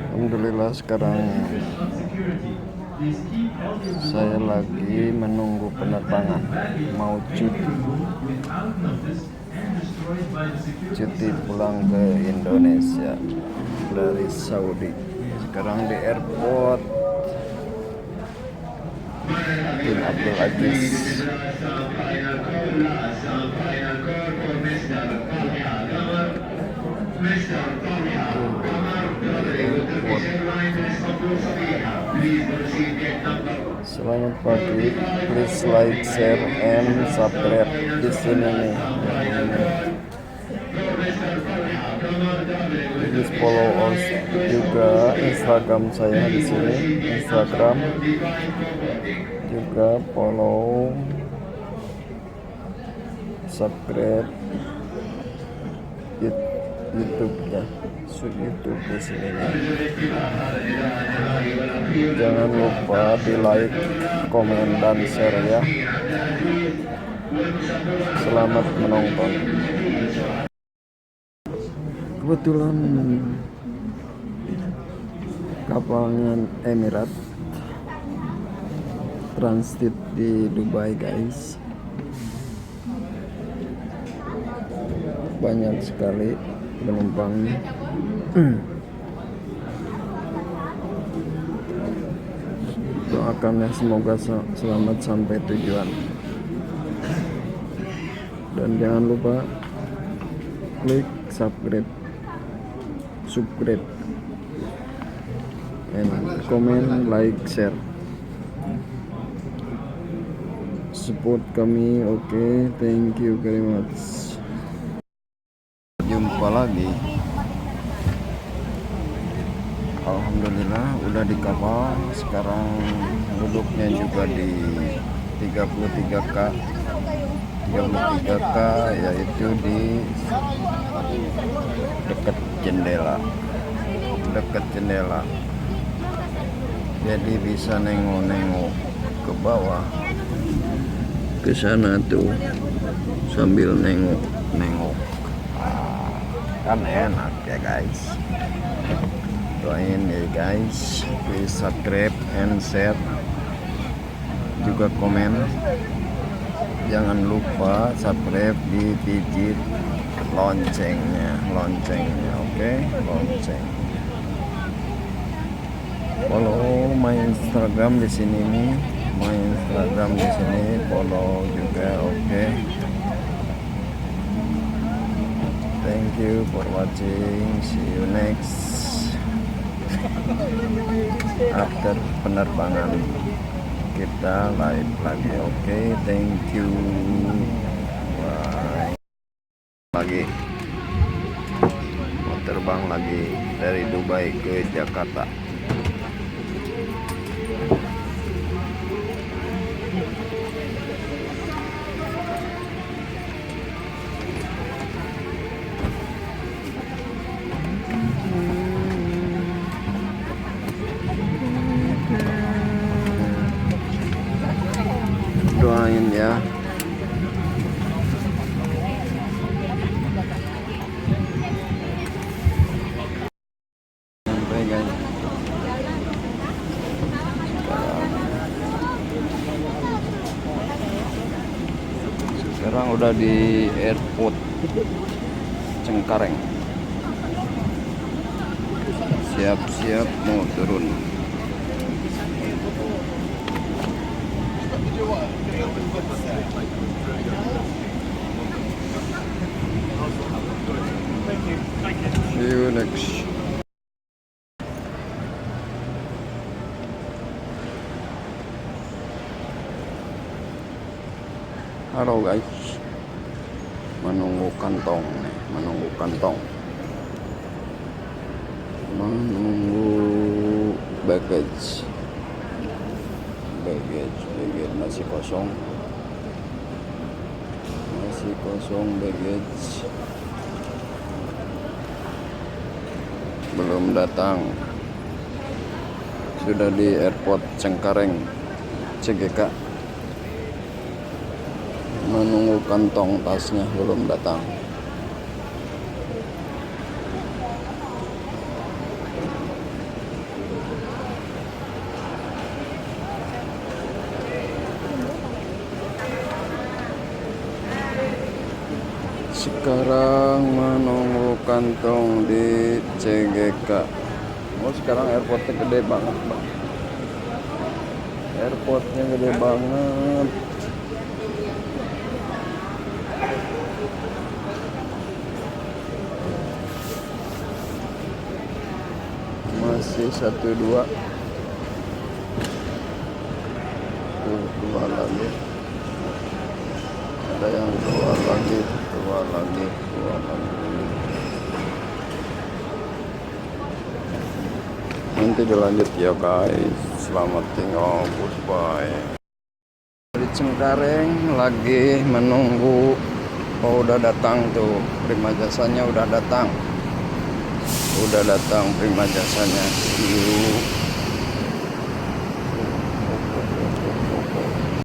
Alhamdulillah sekarang saya lagi menunggu penerbangan mau cuti pulang ke Indonesia dari Saudi. Sekarang di airport Bin Abdul Aziz. Selamat pagi, please like, share, and subscribe di sini nih. Please follow us juga Instagram saya di sini, Instagram juga follow, subscribe YouTube-nya, YouTube di sini. Jangan lupa di like, komen, dan share ya. Selamat menonton. Kebetulan kapalnya Emirat transit di Dubai guys. Banyak sekali penumpangnya. Doakan ya, semoga selamat sampai tujuan. Dan jangan lupa klik subscribe and comment, like, share, support kami. Oke, thank you very much. Jumpa lagi. Alhamdulillah udah di kapal. Sekarang duduknya juga di 33K, yaitu di dekat jendela, jadi bisa nengok ke bawah, ke sana tuh sambil nengok kan enak ya guys. Doain ya guys, please subscribe and share, juga komen. Jangan lupa subscribe, digit loncengnya, oke? Lonceng. Follow my Instagram di sini nih, follow juga, oke? Thank you for watching. See you next after penerbangan kita live lagi, oke? Thank you. Bye. Lagi mau terbang lagi dari Dubai ke Jakarta. Doain ya. Sampai guys. Sekarang udah di airport Cengkareng. Siap-siap mau turun. See you next. Halo guys, menunggu kantong, menunggu baggage masih kosong baggage belum datang. Sudah di airport Cengkareng CGK, menunggu kantong tasnya belum datang. Sekarang menunggu kantong di CGK. Oh, sekarang airportnya gede banget, Bang. Airportnya gede banget. Masih 1-2. Tuh, keluar lagi. Ada yang keluar lagi, keluar lagi, keluar lagi. Nanti dilanjut ya guys. Selamat tinggal, goodbye. Di Cengkareng lagi menunggu. Oh, udah datang tuh, Prima Jasanya udah datang. Prima Jasanya. Yuk.